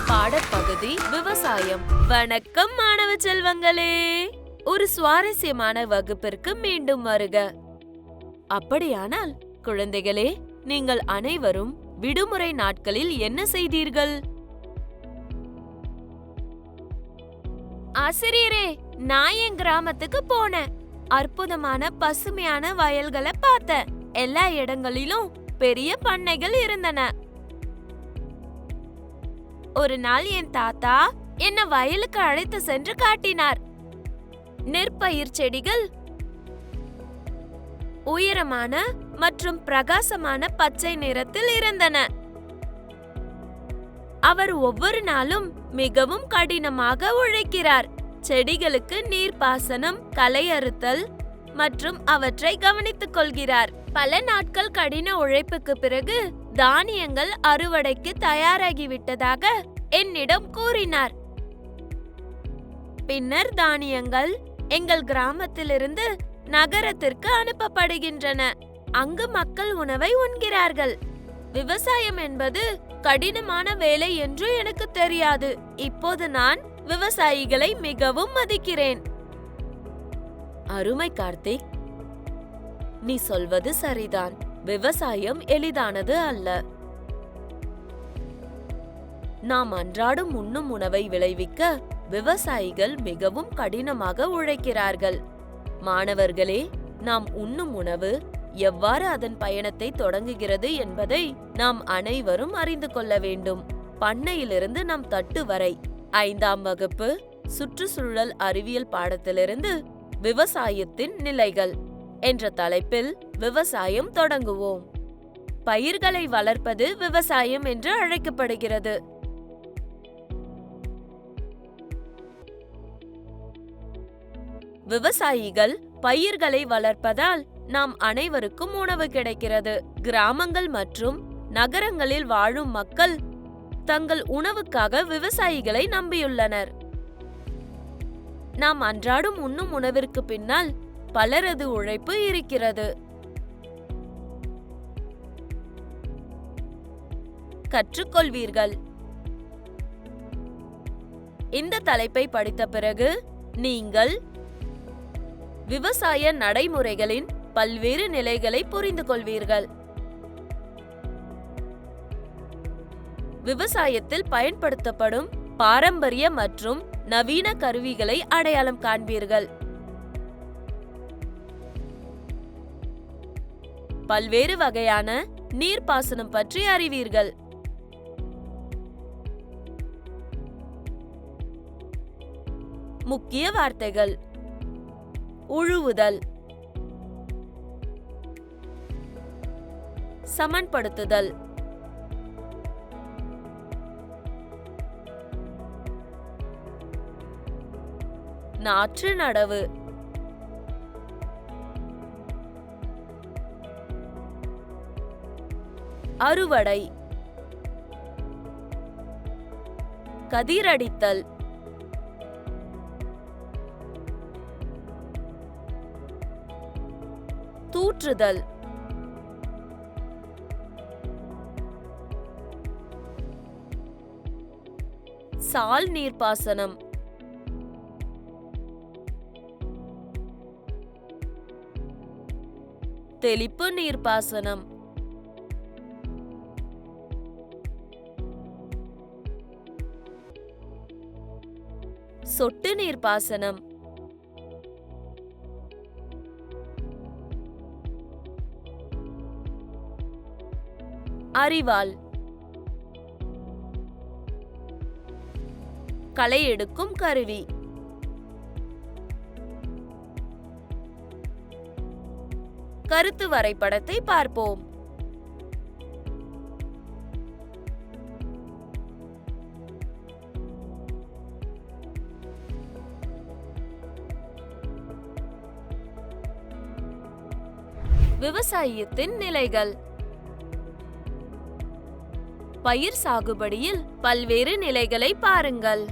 பாடப்பகுதி விவசாயம். வணக்கம் மாணவ செல்வங்களே, ஒரு சுவாரஸ்யமான வகுப்பிற்கு மீண்டும் வருக. அப்படியானால் குழந்தைகளே, நீங்கள் அனைவரும் விடுமுறை நாட்களில் என்ன செய்தீர்கள்? ஆசிரியரே, நான் என் கிராமத்துக்கு போனேன். அற்புதமான பசுமையான வயல்களை பார்த்தேன். எல்லா இடங்களிலும் பெரிய பண்ணைகள் இருந்தன. ஒரு நாள் என் தாத்தா என்ன வயலுக்கு அழைத்து சென்று காட்டினார். நெற்பயிர் செடிகள் உயரமான மற்றும் பிரகாசமான பச்சை நிறத்தில் இருந்தன. அவர் ஒவ்வொரு நாளும் மிகவும் கடினமாக உழைக்கிறார். செடிகளுக்கு நீர்ப்பாசனம், களை அறுத்தல் மற்றும் அவற்றை கவனித்துக் கொள்கிறார். பல நாட்கள் கடின உழைப்புக்கு பிறகு தானியங்கள் அறுவடைக்கு தயாராகிவிட்டதாக என்னிடம் கூறினார். பின்னர் தானியங்கள் எங்கள் கிராமத்திலிருந்து நகரத்திற்கு அனுப்பப்படுகின்றன. அங்கு மக்கள் உணவை உண்கிறார்கள். விவசாயம் என்பது கடினமான வேலை என்று எனக்கு தெரியாது. இப்போது நான் விவசாயிகளை மிகவும் மதிக்கிறேன். அருமை கார்த்திக், நீ சொல்வது சரிதான். விவசாயம் எளிதானது அல்ல. நாம் அன்றாடம் உண்ணும் உணவை விளைவிக்க விவசாயிகள் மிகவும் கடினமாக உழைக்கிறார்கள். மாணவர்களே, நாம் உண்ணும் உணவு எவ்வாறு அதன் பயணத்தை தொடங்குகிறது என்பதை நாம் அனைவரும் அறிந்து கொள்ள வேண்டும். பண்ணையிலிருந்து நம் தட்டு வரை 5ஆம் வகுப்பு சுற்றுச்சூழல் அறிவியல் பாடத்திலிருந்து விவசாயத்தின் நிலைகள் என்ற தலைப்பில் விவசாயம் தொடங்குவோம். பயிர்களை வளர்ப்பது விவசாயம் என்று அழைக்கப்படுகிறது. விவசாயிகள் பயிர்களை வளர்ப்பதால் நாம் அனைவருக்கும் உணவு கிடைக்கிறது. கிராமங்கள் மற்றும் நகரங்களில் வாழும் மக்கள் தங்கள் உணவுக்காக விவசாயிகளை நம்பியுள்ளனர். நாம் அன்றாடம் உண்ணும் உணவிற்கு பின்னால் பலரது உழைப்பு இருக்கிறது. கற்றுக்கொள்வீர்கள். இந்த தலைப்பை படித்த பிறகு நீங்கள் விவசாய நடைமுறைகளின் பல்வேறு நிலைகளை புரிந்து கொள்வீர்கள். விவசாயத்தில் பயன்படுத்தப்படும் பாரம்பரிய மற்றும் நவீன கருவிகளை அடையாளம் காண்பீர்கள். பல்வேறு வகையான நீர்ப்பாசனம் பற்றி அறிவீர்கள். முக்கிய வார்த்தைகள்: உழுவுதல், சமன்படுத்துதல், நாற்று நடவு, அறுவடை, கதிரடித்தல், தூற்றுதல், சால் நீர்ப்பாசனம், தெளிப்பு நீர்ப்பாசனம், சொட்டு நீர்ப்பாசனம், அரிவாள், களை எடுக்கும் கருவி, கருத்து வரைபடத்தை பார்ப்போம். விவசாயத்தின் நிலைகள். பயிர் சாகுபடியில் பல்வேறு நிலைகளை பாருங்கள்.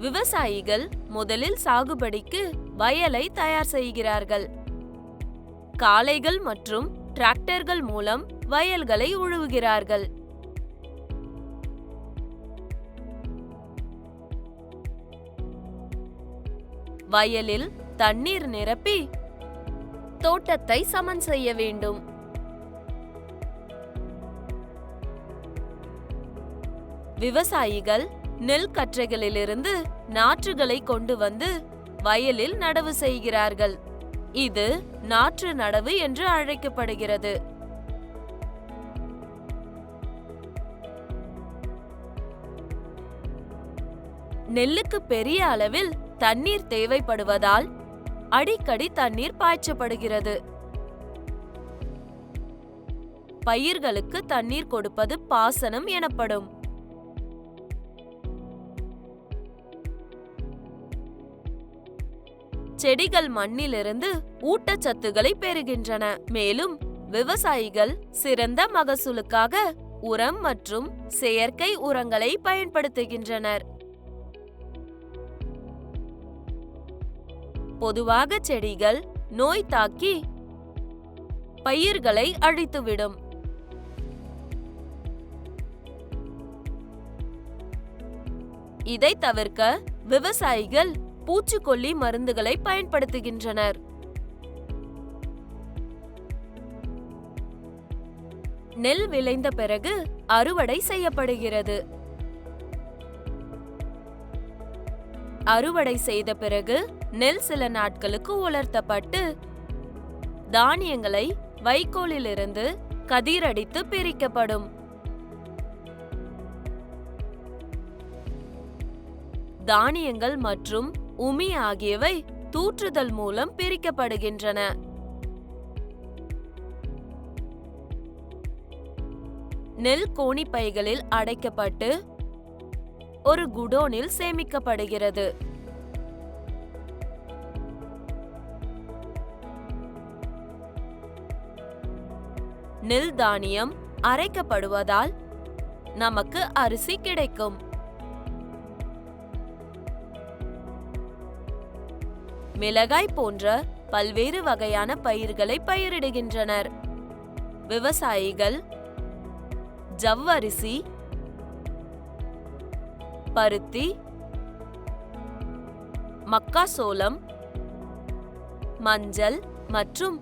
விவசாயிகள் முதலில் சாகுபடிக்கு வயலை தயார் செய்கிறார்கள். காளைகள் மற்றும் டிராக்டர்கள் மூலம் வயல்களை உழுவுகிறார்கள். வயலில் தண்ணீர் நிரப்பி தோட்டத்தை சமன் செய்ய வேண்டும். விவசாயிகள் நெல் கற்றைகளிலிருந்து நாற்றுகளை கொண்டு வந்து வயலில் நடவு செய்கிறார்கள். இது நாற்று நடவு என்று அழைக்கப்படுகிறது. நெல்லுக்கு பெரிய அளவில் தண்ணீர் தேவைப்படுவதால் அடிக்கடி தண்ணீர் பாய்ச்சப்படுகிறது. பயிர்களுக்கு தண்ணீர் கொடுப்பது பாசனம் எனப்படும். செடிகள் மண்ணிலிருந்து ஊட்டச்சத்துக்களை பெறுகின்றன. மேலும் விவசாயிகள் சிறந்த மகசூலுக்காக உரம் மற்றும் செயற்கை உரங்களை பயன்படுத்துகின்றனர். பொதுவாக செடிகள் நோய் தாக்கி பயிர்களை அழித்துவிடும். இதை தவிர்க்க விவசாயிகள் பூச்சிக்கொல்லி மருந்துகளை பயன்படுத்துகின்றனர். நெல் விளைந்த பிறகு அறுவடை செய்யப்படுகிறது. அறுவடை செய்த பிறகு நெல் சில நாட்களுக்கு உலர்த்தப்பட்டு தானியங்களை வைக்கோலிலிருந்து கதிரடித்து பிரிக்கப்படும். தானியங்கள் மற்றும் உமி ஆகியவை தூற்றுதல் மூலம் பிரிக்கப்படுகின்றன. நெல் கோணிப்பைகளில் அடைக்கப்பட்டு ஒரு குடோனில் சேமிக்கப்படுகிறது. நெல் தானியம் அரைக்கப்படுவதால் நமக்கு அரிசி கிடைக்கும். மிளகாய் போன்ற பல்வேறு வகையான பயிர்களை பயிரிடுகின்றனர். விவசாயிகள் ஜவ்வரிசி, பருத்தி, மக்காசோளம், மஞ்சள் மற்றும்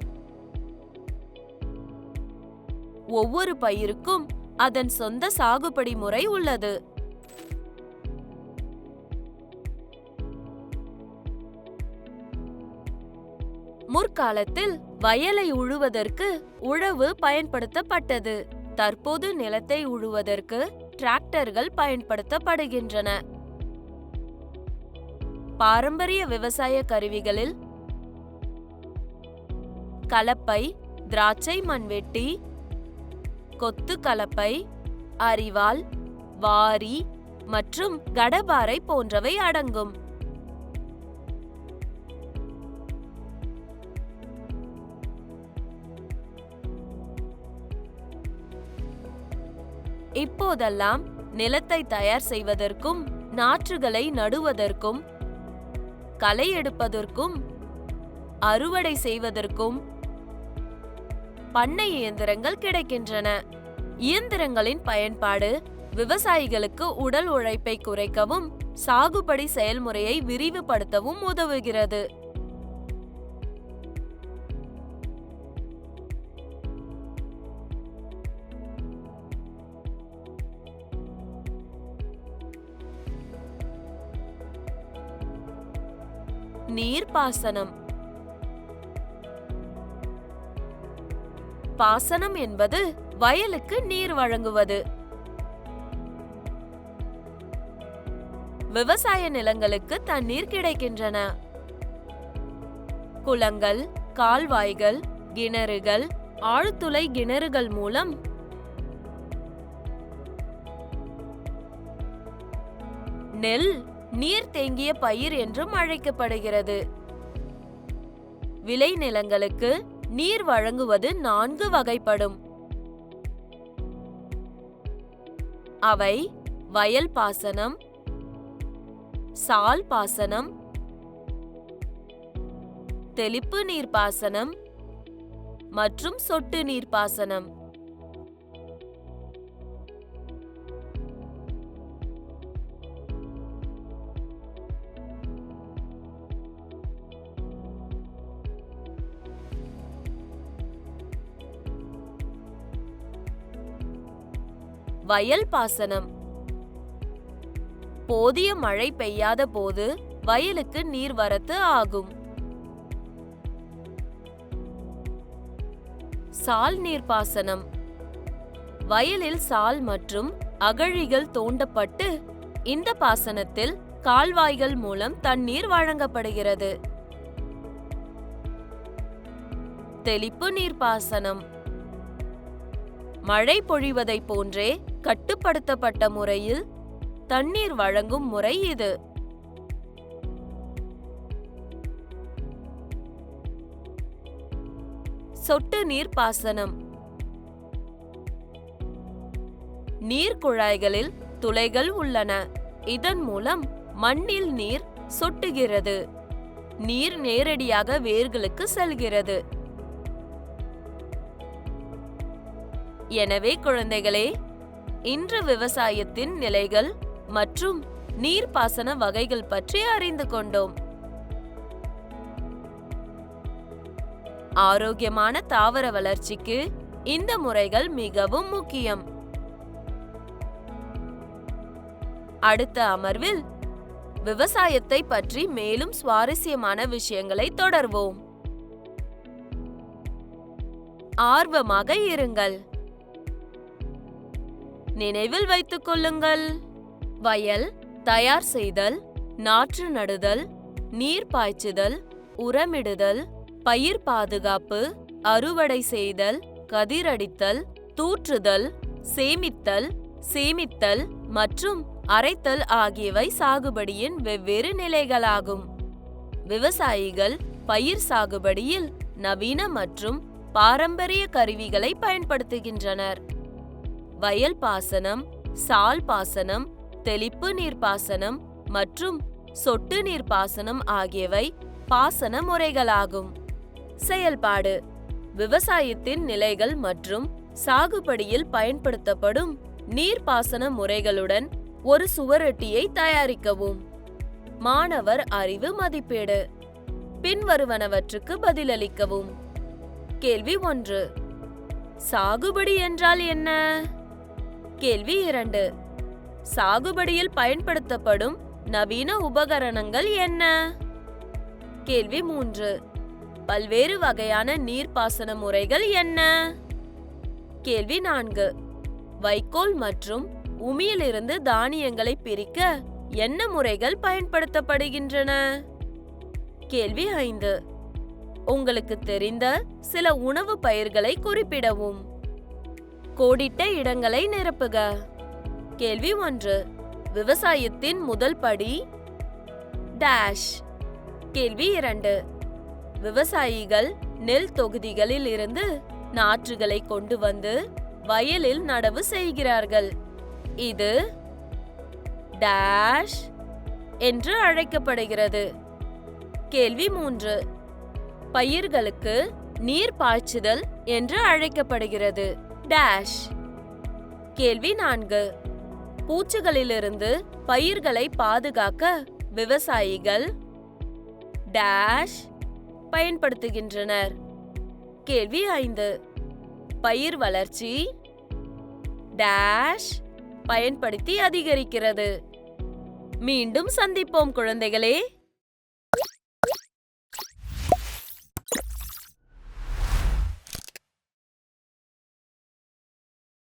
ஒவ்வொரு பயிருக்கும் அதன் சொந்த சாகுபடி முறை உள்ளது. முற்காலத்தில் வயலை உழுவதற்கு உழவு பயன்படுத்தப்பட்டது. தற்போது நிலத்தை உழுவதற்கு டிராக்டர்கள் பயன்படுத்தப்படுகின்றன. பாரம்பரிய விவசாய கருவிகளில் கலப்பை, திராட்சை மண்வெட்டி, கொத்து கலப்பை, அரிவாள், வாரி மற்றும் கடபாரை போன்றவை அடங்கும். இப்போதெல்லாம் நிலத்தை தயார் செய்வதற்கும் நாற்றுகளை நடுவதற்கும் களை எடுப்பதற்கும் அறுவடை செய்வதற்கும் பண்ணை இயந்திரங்கள் கிடைக்கின்றன. இயந்திரங்களின் பயன்பாடு விவசாயிகளுக்கு உடல் உழைப்பை குறைக்கவும் சாகுபடி செயல்முறையை விரிவுபடுத்தவும் உதவுகிறது. நீர்ப்பாசனம். பாசனம் என்பது வயலுக்கு நீர் வழங்குவது. விவசாய நிலங்களுக்கு தண்ணீர் கிடைக்கின்றன. குளங்கள், கால்வாய்கள், கிணறுகள், ஆழ்துளை கிணறுகள் மூலம் நெல் நீர் தேங்கிய பயிர் என்றும் அழைக்கப்படுகிறது. விளை நிலங்களுக்கு நீர் வழங்குவது 4 வகைப்படும். அவை வயல் பாசனம், சால் பாசனம், தெளிப்பு நீர் பாசனம் மற்றும் சொட்டு நீர் பாசனம். வயல் பாசனம். போதிய மழை பெய்யாத போது வயலுக்கு நீர்வரத்து ஆகும். சால் நீர்ப்பாசனம். வயலில் சால் மற்றும் அகழிகள் தோண்டப்பட்டு இந்த பாசனத்தில் கால்வாய்கள் மூலம் தண்ணீர் வழங்கப்படுகிறது. தெளிப்பு நீர்ப்பாசனம். மழை பொழிவதை போன்றே கட்டுப்படுத்தப்பட்ட முறையில் தண்ணீர் வழங்கும் முறை இது. சொட்டு நீர் பாசனம். நீர் குழாய்களில் துளைகள் உள்ளன. இதன் மூலம் மண்ணில் நீர் சொட்டுகிறது. நீர் நேரடியாக வேர்களுக்கு செல்கிறது. எனவே குழந்தைகளே, இன்று விவசாயத்தின் நிலைகள் மற்றும் நீர்ப்பாசன வகைகள் பற்றி அறிந்து கொண்டோம். ஆரோக்கியமான தாவர வளர்ச்சிக்கு இந்த முறைகள் மிகவும் முக்கியம். அடுத்த அமர்வில் விவசாயத்தை பற்றி மேலும் சுவாரஸ்யமான விஷயங்களை தொடர்வோம். ஆர்வமாக இருங்கள். நினைவில் வைத்துக் கொள்ளுங்கள். வயல் தயார் செய்தல், நாற்று நடுதல், நீர் பாய்ச்சுதல், உரமிடுதல், பயிர் பாதுகாப்பு, அறுவடை செய்தல், கதிரடித்தல், தூற்றுதல், சேமித்தல் மற்றும் அரைத்தல் ஆகியவை சாகுபடியின் வெவ்வேறு நிலைகளாகும். விவசாயிகள் பயிர் சாகுபடியில் நவீன மற்றும் பாரம்பரிய கருவிகளை பயன்படுத்துகின்றனர். வயல் பாசனம், சால் பாசனம், தெளிப்பு நீர்ப்பாசனம் மற்றும் சொட்டு நீர்ப்பாசனம் ஆகியவை பாசன முறைகளாகும். செயல்பாடு: விவசாயத்தின் நிலைகள் மற்றும் சாகுபடியில் பயன்படுத்தப்படும் நீர்ப்பாசன முறைகளுடன் ஒரு சுவரொட்டியை தயாரிக்கவும். மாணவர் அறிவு மதிப்பீடு. பின்வருவனவற்றுக்கு பதிலளிக்கவும். கேள்வி 1. சாகுபடி என்றால் என்ன? கேள்வி 2. சாகுபடியில் பயன்படுத்தப்படும் நவீன உபகரணங்கள் என்ன? கேள்வி 3. பல்வேறு வகையான நீர்ப்பாசன முறைகள் என்ன? கேள்வி 4. வைக்கோல் மற்றும் உமியிலிருந்து தானியங்களை பிரிக்க என்ன முறைகள் பயன்படுத்தப்படுகின்றன? கேள்வி 5. உங்களுக்கு தெரிந்த சில உணவு பயிர்களை குறிப்பிடவும். கோடிட்ட இடங்களை நிரப்புக. கேள்வி 1. விவசாயத்தின் முதல் படி டேஷ். கேள்வி 2. விவசாயிகள் நெல் தொகுதிகளில் இருந்து நாற்றுகளை கொண்டு வந்து வயலில் நடவு செய்கிறார்கள். இது டேஷ் என்று அழைக்கப்படுகிறது. கேள்வி 3. பயிர்களுக்கு நீர் பாய்ச்சுதல் என்று அழைக்கப்படுகிறது. டேஷ். கேள்வி 4. பூச்சிகளிலிருந்து பயிர்களை பாதுகாக்க விவசாயிகள் டேஷ் பயன்படுத்துகின்றனர். கேள்வி 5. பயிர் வளர்ச்சி டேஷ் பயன்படுத்தி அதிகரிக்கிறது. மீண்டும் சந்திப்போம் குழந்தைகளே.